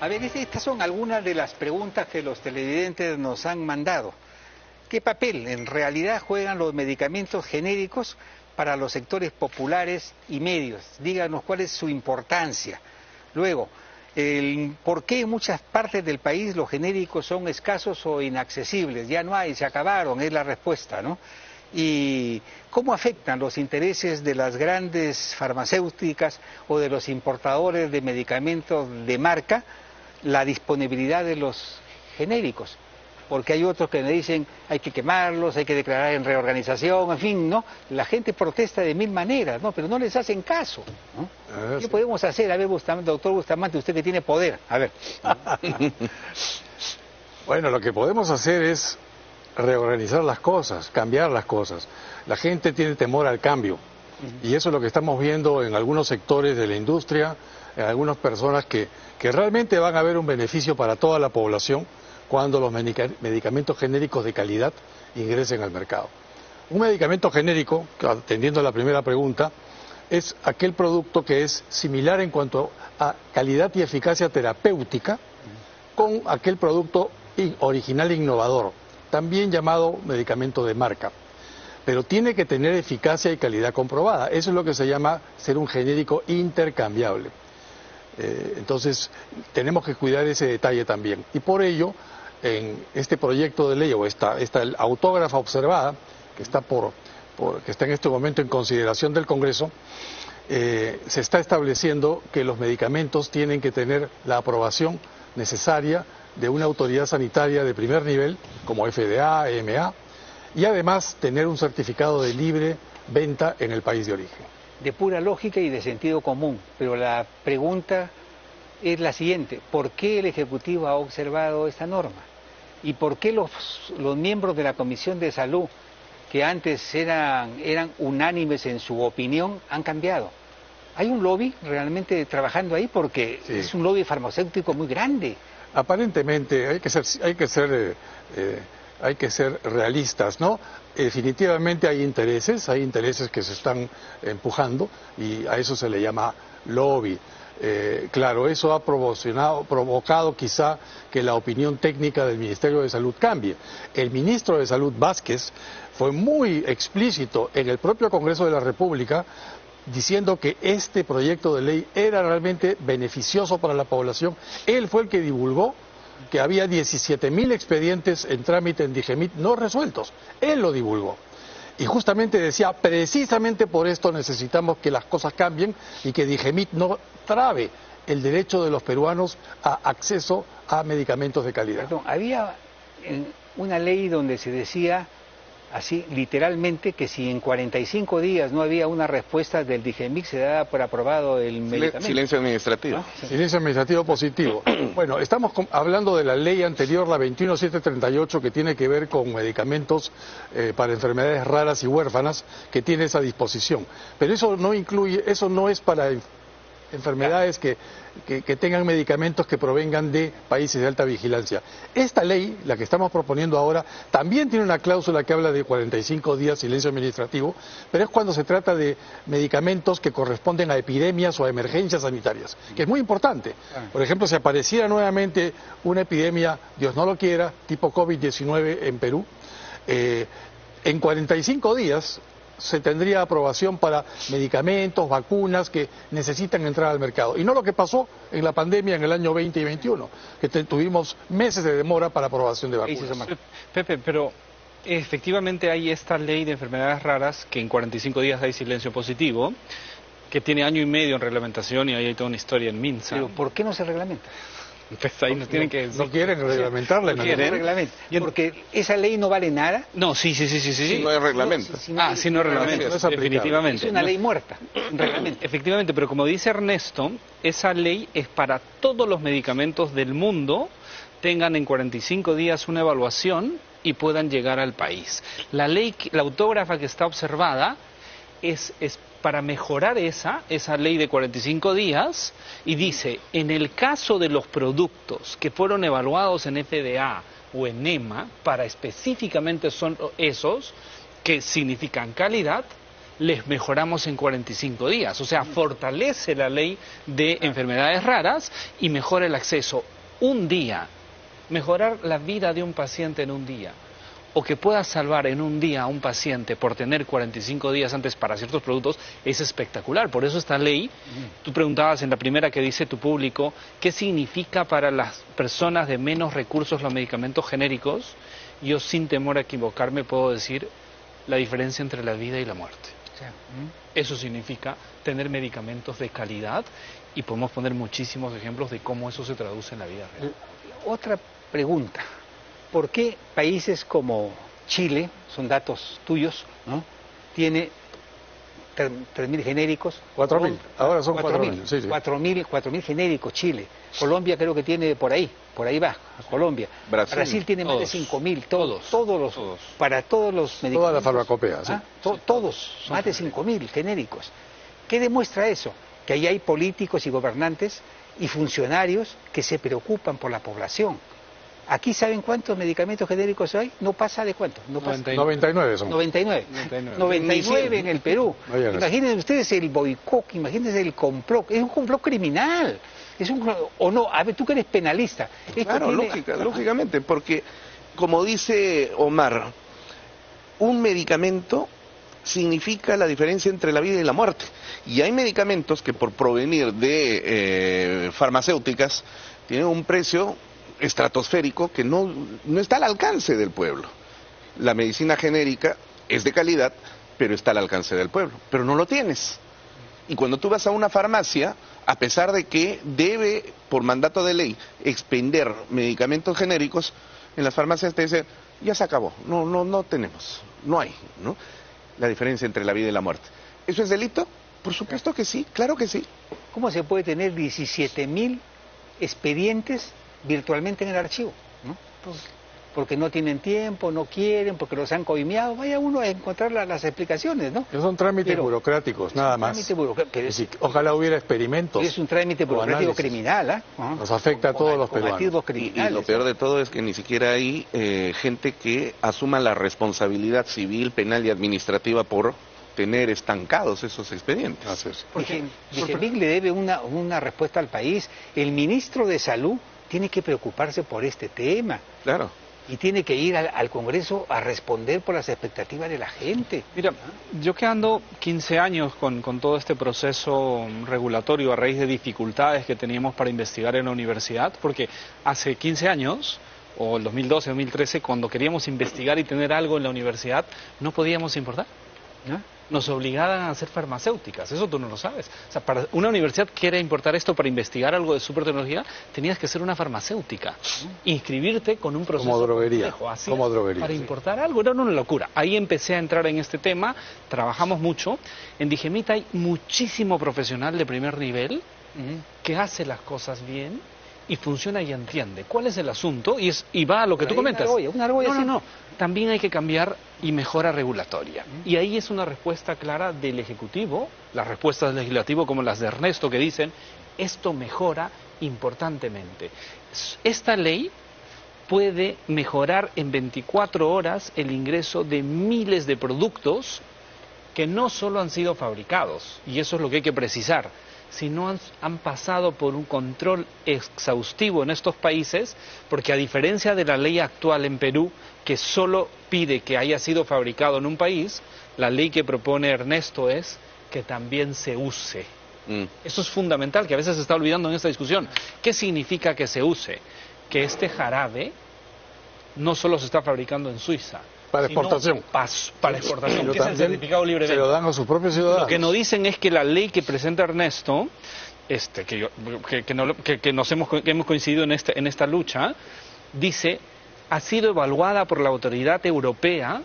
A ver, estas son algunas de las preguntas que los televidentes nos han mandado. ¿Qué papel en realidad juegan los medicamentos genéricos para los sectores populares y medios? Díganos cuál es su importancia. Luego, ¿por qué en muchas partes del país los genéricos son escasos o inaccesibles? Ya no hay, se acabaron, es la respuesta, ¿no? ¿Y cómo afectan los intereses de las grandes farmacéuticas o de los importadores de medicamentos de marca la disponibilidad de los genéricos? Porque hay otros que me dicen hay que quemarlos, hay que declarar en reorganización, en fin, ¿no? La gente protesta de mil maneras, ¿no? Pero no les hacen caso, ¿no? ¿Qué podemos hacer? A ver, doctor Bustamante, usted que tiene poder, a ver. Bueno, lo que podemos hacer es reorganizar las cosas, cambiar las cosas. La gente tiene temor al cambio y eso es lo que estamos viendo en algunos sectores de la industria, en algunas personas que realmente van a ver un beneficio para toda la población cuando los medicamentos genéricos de calidad ingresen al mercado. Un medicamento genérico, atendiendo a la primera pregunta, es aquel producto que es similar en cuanto a calidad y eficacia terapéutica con aquel producto original e innovador, también llamado medicamento de marca. Pero tiene que tener eficacia y calidad comprobada. Eso es lo que se llama ser un genérico intercambiable. Entonces, tenemos que cuidar ese detalle también. Y por ello, en este proyecto de ley, o esta autógrafa observada, que está en este momento en consideración del Congreso, se está estableciendo que los medicamentos tienen que tener la aprobación necesaria de una autoridad sanitaria de primer nivel, como FDA, EMA, y además tener un certificado de libre venta en el país de origen. De pura lógica y de sentido común, pero la pregunta es la siguiente: ¿por qué el Ejecutivo ha observado esta norma? ¿Y por qué los miembros de la Comisión de Salud, que antes eran unánimes en su opinión, han cambiado? ¿Hay un lobby realmente trabajando ahí? Porque sí, es un lobby farmacéutico muy grande. Aparentemente hay que ser realistas, ¿no? Definitivamente hay intereses que se están empujando y a eso se le llama lobby. Claro, eso ha provocado quizá que la opinión técnica del Ministerio de Salud cambie. El ministro de Salud, Vázquez, fue muy explícito en el propio Congreso de la República diciendo que este proyecto de ley era realmente beneficioso para la población. Él fue el que divulgó que había 17.000 expedientes en trámite en Digemit no resueltos. Él lo divulgó. Y justamente decía, precisamente por esto necesitamos que las cosas cambien y que Digemit no trabe el derecho de los peruanos a acceso a medicamentos de calidad. Perdón, había una ley donde se decía así literalmente que si en 45 días no había una respuesta del Digemit, se daba por aprobado el medicamento. Silencio administrativo. ¿No? Sí. Silencio administrativo positivo. Bueno, estamos hablando de la ley anterior, la 21738, que tiene que ver con medicamentos para enfermedades raras y huérfanas, que tiene esa disposición. Pero eso no incluye, eso no es para enfermedades que tengan medicamentos que provengan de países de alta vigilancia. Esta ley, la que estamos proponiendo ahora, también tiene una cláusula que habla de 45 días silencio administrativo, pero es cuando se trata de medicamentos que corresponden a epidemias o a emergencias sanitarias, que es muy importante. Por ejemplo, si apareciera nuevamente una epidemia, Dios no lo quiera, tipo COVID-19 en Perú, en 45 días se tendría aprobación para medicamentos, vacunas que necesitan entrar al mercado. Y no lo que pasó en la pandemia en el año 20 y 21, que tuvimos meses de demora para aprobación de vacunas. Pepe, pero efectivamente hay esta ley de enfermedades raras que en 45 días hay silencio positivo, que tiene año y medio en reglamentación y ahí hay toda una historia en Minsa. Pero ¿por qué no se reglamenta? Pues ahí nos tienen que... No quieren reglamentarla. No quieren. Porque esa ley no vale nada. No, sí. No hay reglamento. Si no hay reglamento, no es definitivamente. Es una ley muerta, un reglamento. Efectivamente, pero como dice Ernesto, esa ley es para todos los medicamentos del mundo, tengan en 45 días una evaluación y puedan llegar al país. La ley, la autógrafa que está observada es para mejorar esa ley de 45 días y dice, en el caso de los productos que fueron evaluados en FDA o en EMA, para específicamente son esos que significan calidad, les mejoramos en 45 días. O sea, fortalece la ley de enfermedades raras y mejora el acceso. Un día, mejorar la vida de un paciente en un día, o que pueda salvar en un día a un paciente por tener 45 días antes para ciertos productos, es espectacular. Por eso esta ley, tú preguntabas en la primera que dice tu público, ¿qué significa para las personas de menos recursos los medicamentos genéricos? Yo, sin temor a equivocarme, puedo decir la diferencia entre la vida y la muerte. Eso significa tener medicamentos de calidad, y podemos poner muchísimos ejemplos de cómo eso se traduce en la vida real. Otra pregunta. ¿Por qué países como Chile, son datos tuyos, ¿no?, tiene 3.000 genéricos? 4.000, ahora son 4.000. Sí, sí. 4.000 genéricos Chile. Colombia creo que tiene por ahí va, Colombia. Brasil tiene más de 5.000, todos. Para todos los medicamentos. Toda la farmacopea, sí. Todos, más de 5.000 genéricos. ¿Qué demuestra eso? Que ahí hay políticos y gobernantes y funcionarios que se preocupan por la población. Aquí, ¿saben cuántos medicamentos genéricos hay? No pasa de cuánto. No pasa. 99 son. 99 en el Perú. Imagínense ustedes el boicot, imagínense el complot. Es un complot criminal. O no, a ver, tú que eres penalista. Claro, lógicamente, porque como dice Omar, un medicamento significa la diferencia entre la vida y la muerte. Y hay medicamentos que por provenir de farmacéuticas tienen un precio estratosférico que no está al alcance del pueblo. La medicina genérica es de calidad, pero está al alcance del pueblo, pero no lo tienes. Y cuando tú vas a una farmacia, a pesar de que debe, por mandato de ley, expender medicamentos genéricos, en las farmacias te dicen, ya se acabó, no tenemos, no hay, ¿no? La diferencia entre la vida y la muerte. ¿Eso es delito? Por supuesto que sí, claro que sí. ¿Cómo se puede tener 17.000 expedientes virtualmente en el archivo? ¿No? Porque no tienen tiempo, no quieren, porque los han coimeado. Vaya uno a encontrar las explicaciones, ¿no? Que son trámites burocráticos, nada más. Ojalá hubiera experimentos. Es un trámite burocrático criminal, ¿ah? Nos afecta a todos los peruanos. Y lo peor de todo es que ni siquiera hay gente que asuma la responsabilidad civil, penal y administrativa por tener estancados esos expedientes. Gracias. Porque Vicevic le debe una respuesta al país. El ministro de Salud tiene que preocuparse por este tema. Claro. Y tiene que ir al Congreso a responder por las expectativas de la gente. Mira, yo que ando 15 años con todo este proceso regulatorio a raíz de dificultades que teníamos para investigar en la universidad, porque hace 15 años, o el 2012, 2013, cuando queríamos investigar y tener algo en la universidad, no podíamos importar, ¿no? Nos obligaban a hacer farmacéuticas, eso tú no lo sabes. O sea, para una universidad que quiere importar esto para investigar algo de supertecnología, tenías que ser una farmacéutica, inscribirte con un proceso como droguería, complejo, así como droguería, para importar algo, era una locura. Ahí empecé a entrar en este tema, trabajamos mucho. En Digemita hay muchísimo profesional de primer nivel que hace las cosas bien y funciona y entiende cuál es el asunto y va a lo que tú comentas. No, también hay que cambiar y mejora regulatoria. Y ahí es una respuesta clara del Ejecutivo, las respuestas del Legislativo como las de Ernesto que dicen, esto mejora importantemente. Esta ley puede mejorar en 24 horas el ingreso de miles de productos que no solo han sido fabricados, y eso es lo que hay que precisar, sino han pasado por un control exhaustivo en estos países, porque a diferencia de la ley actual en Perú, que solo pide que haya sido fabricado en un país, la ley que propone Ernesto es que también se use. Eso es fundamental, que a veces se está olvidando en esta discusión. ¿Qué significa que se use? Que este jarabe no solo se está fabricando en Suiza, para exportación. Para exportación, que es el certificado libre de venta. Se lo dan a sus propios ciudadanos. Lo que nos dicen es que la ley que presenta Ernesto, que hemos coincidido en esta lucha, dice, ha sido evaluada por la autoridad europea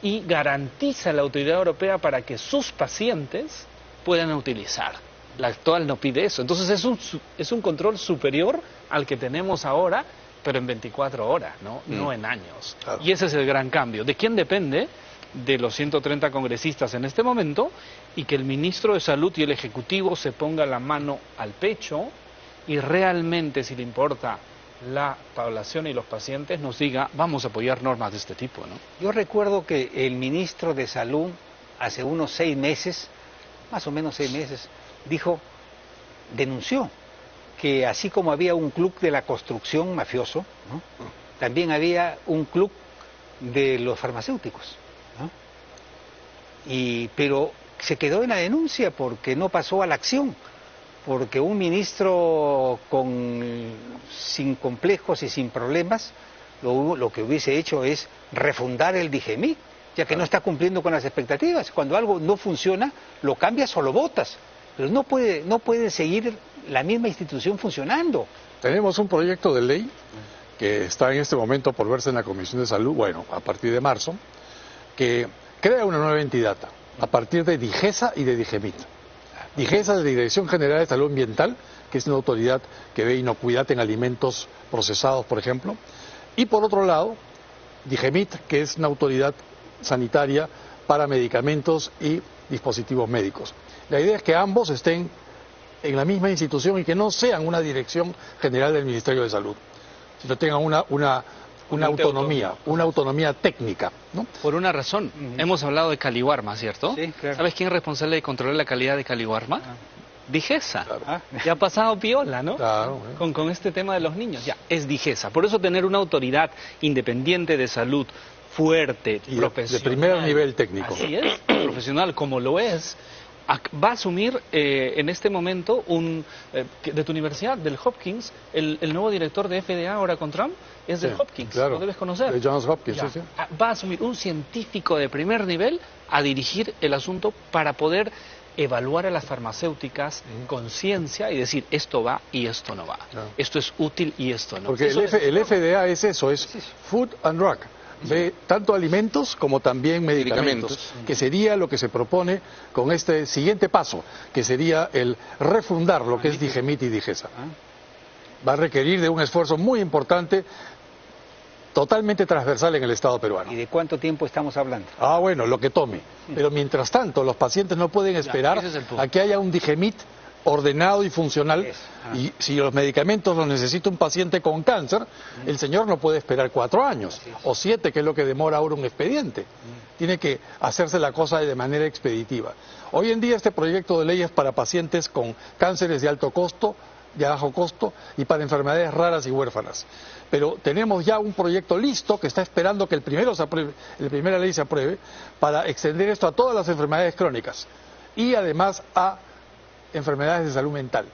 y garantiza la autoridad europea para que sus pacientes puedan utilizar. La actual no pide eso. Entonces es un control superior al que tenemos ahora, pero en 24 horas, no en años. Claro. Y ese es el gran cambio. ¿De quién depende? De los 130 congresistas en este momento, y que el ministro de Salud y el Ejecutivo se ponga la mano al pecho y realmente, si le importa la población y los pacientes, nos diga, vamos a apoyar normas de este tipo, ¿no? Yo recuerdo que el ministro de Salud hace unos 6 meses, más o menos 6 meses, denunció que así como había un club de la construcción mafioso, ¿no?, también había un club de los farmacéuticos, ¿no? Pero se quedó en la denuncia porque no pasó a la acción, porque un ministro sin complejos y sin problemas lo que hubiese hecho es refundar el DIGEMIT, ya que no está cumpliendo con las expectativas. Cuando algo no funciona, lo cambias o lo botas, pero no puede seguir la misma institución funcionando. Tenemos un proyecto de ley que está en este momento por verse en la Comisión de Salud, bueno, a partir de marzo, que crea una nueva entidad a partir de DIGESA y de DIGEMIT. DIGESA es la Dirección General de Salud Ambiental, que es una autoridad que ve inocuidad en alimentos procesados, por ejemplo, y por otro lado, DIGEMIT, que es una autoridad sanitaria para medicamentos y dispositivos médicos. La idea es que ambos estén en la misma institución y que no sean una dirección general del Ministerio de Salud, sino tengan una autonomía técnica, ¿no? Por una razón. Hemos hablado de Caliwarma, ¿cierto? Sí, claro. ¿Sabes quién es responsable de controlar la calidad de Caliwarma? DIGESA. Claro. Ya ha pasado piola, ¿no? Claro, Con este tema de los niños. Ya, es DIGESA. Por eso tener una autoridad independiente de salud fuerte, y profesional. de primer nivel técnico. Así es, profesional como lo es. Va a asumir en este momento de tu universidad, del Hopkins, el nuevo director de FDA ahora con Trump, es del Hopkins, claro, lo debes conocer. de Johns Hopkins, Ya. sí. Va a asumir un científico de primer nivel a dirigir el asunto para poder evaluar a las farmacéuticas con ciencia y decir esto va y esto no va, esto es útil y esto no. Porque el FDA es eso, es Food and Drug. Ve tanto alimentos como también medicamentos, que sería lo que se propone con este siguiente paso, que sería el refundar lo que es DIGEMIT y DIGESA. Va a requerir de un esfuerzo muy importante, totalmente transversal en el Estado peruano. ¿Y de cuánto tiempo estamos hablando? Bueno, lo que tome. Pero mientras tanto, los pacientes no pueden esperar a que haya un DIGEMIT ordenado y funcional, y si los medicamentos los necesita un paciente con cáncer, el señor no puede esperar 4 años o 7, que es lo que demora ahora un expediente. Tiene que hacerse la cosa de manera expeditiva. Hoy en día este proyecto de ley es para pacientes con cánceres de alto costo, de bajo costo, y para enfermedades raras y huérfanas. Pero tenemos ya un proyecto listo que está esperando que la primera ley se apruebe para extender esto a todas las enfermedades crónicas y además a enfermedades de salud mental.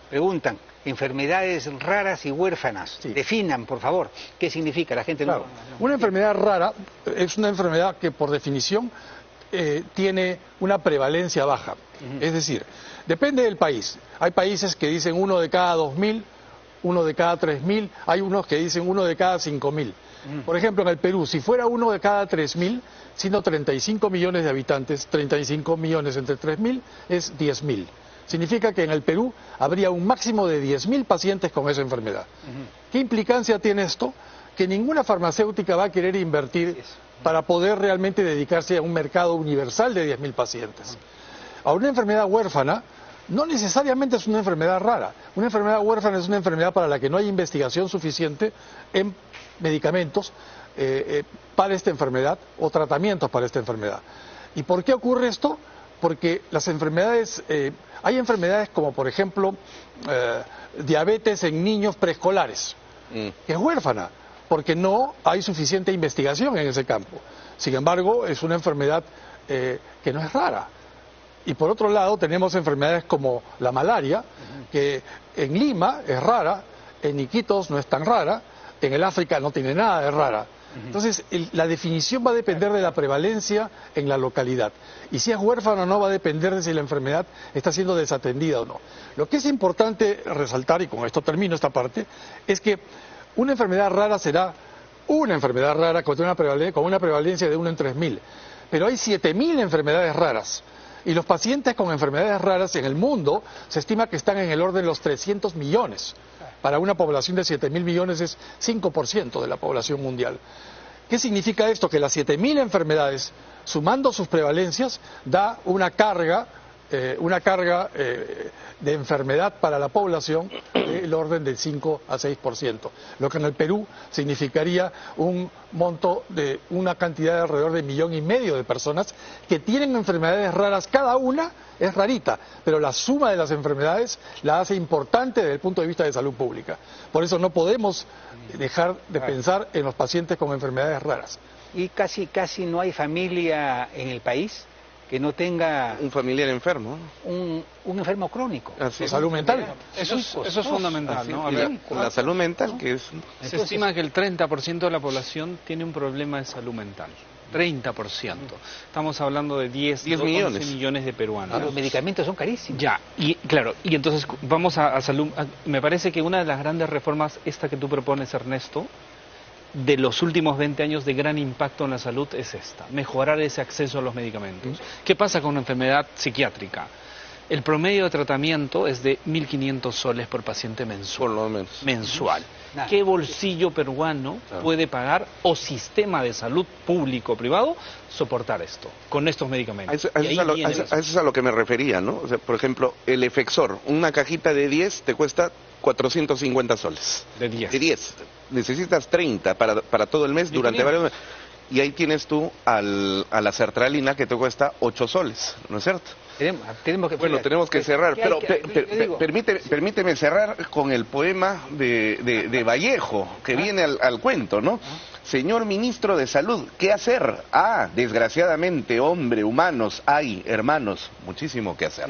Preguntan, enfermedades raras y huérfanas. Sí. Definan, por favor, qué significa. La gente Claro. Una enfermedad rara es una enfermedad que por definición tiene una prevalencia baja. Es decir, depende del país. Hay países que dicen 1 de cada 2.000, 1 de cada 3.000, hay unos que dicen 1 de cada 5.000. Por ejemplo, en el Perú, si fuera 1 de cada 3.000, siendo 35 millones de habitantes, 35 millones entre 3.000 es 10.000. Significa que en el Perú habría un máximo de 10.000 pacientes con esa enfermedad. ¿Qué implicancia tiene esto? Que ninguna farmacéutica va a querer invertir para poder realmente dedicarse a un mercado universal de 10.000 pacientes. A una enfermedad huérfana no necesariamente es una enfermedad rara. Una enfermedad huérfana es una enfermedad para la que no hay investigación suficiente en medicamentos para esta enfermedad o tratamientos para esta enfermedad. ¿Y por qué ocurre esto? Porque las enfermedades, hay enfermedades como por ejemplo diabetes en niños preescolares, que es huérfana, porque no hay suficiente investigación en ese campo. Sin embargo, es una enfermedad que no es rara. Y por otro lado tenemos enfermedades como la malaria, que en Lima es rara, en Iquitos no es tan rara, en el África no tiene nada de rara. Entonces, la definición va a depender de la prevalencia en la localidad. Y si es huérfano o no va a depender de si la enfermedad está siendo desatendida o no. Lo que es importante resaltar, y con esto termino esta parte, es que una enfermedad rara será una enfermedad rara con una prevalencia de 1 en 3.000. Pero hay 7.000 enfermedades raras. Y los pacientes con enfermedades raras en el mundo se estima que están en el orden de los 300 millones. Para una población de 7.000 millones es 5% de la población mundial. ¿Qué significa esto? Que las 7.000 enfermedades, sumando sus prevalencias, da una carga una carga de enfermedad para la población del orden del 5 a 6%, lo que en el Perú significaría un monto de una cantidad de alrededor de 1,5 millones de personas que tienen enfermedades raras. Cada una es rarita, pero la suma de las enfermedades la hace importante desde el punto de vista de salud pública. Por eso no podemos dejar de pensar en los pacientes con enfermedades raras. Y casi no hay familia en el país que no tenga un familiar enfermo, un enfermo crónico. Salud mental. Eso es fundamental, ¿no? La salud mental, que es... Se estima que el 30% de la población tiene un problema de salud mental. 30%. Estamos hablando de 10 millones. 11 millones de peruanos. Los medicamentos son carísimos. Ya, y claro, y entonces vamos a salud. Me parece que una de las grandes reformas, esta que tú propones, Ernesto, de los últimos 20 años de gran impacto en la salud es esta, mejorar ese acceso a los medicamentos. ¿Qué pasa con una enfermedad psiquiátrica? El promedio de tratamiento es de 1.500 soles por paciente mensual. Por lo menos. Mensual. Nada. ¿Qué bolsillo peruano puede pagar o sistema de salud público o privado soportar esto, con estos medicamentos? A eso es a lo que me refería, ¿no? O sea, por ejemplo, el Efexor, una cajita de 10 te cuesta 450 soles. De 10. De 10. Necesitas 30 para todo el mes durante varios meses. Y ahí tienes tú a la sertralina que te cuesta 8 soles, ¿no es cierto? Tenemos que cerrar, pero permíteme cerrar con el poema de Vallejo, que viene al cuento, ¿no? Señor Ministro de Salud, ¿qué hacer? Desgraciadamente, hombre, humanos, hay, hermanos, muchísimo que hacer.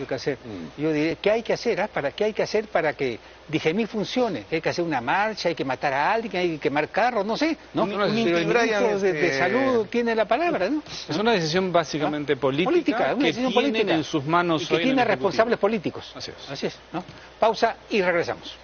Yo diré, ¿qué hay que hacer? ¿Qué hay que hacer para que Digemil funcione? Hay que hacer una marcha, hay que matar a alguien, hay que quemar carros, no sé, ¿no? Pero el ministro de Salud tiene la palabra, ¿no? Es una decisión básicamente política que tienen en sus manos y que tiene responsables políticos. Así es. Así es, ¿no? Pausa y regresamos.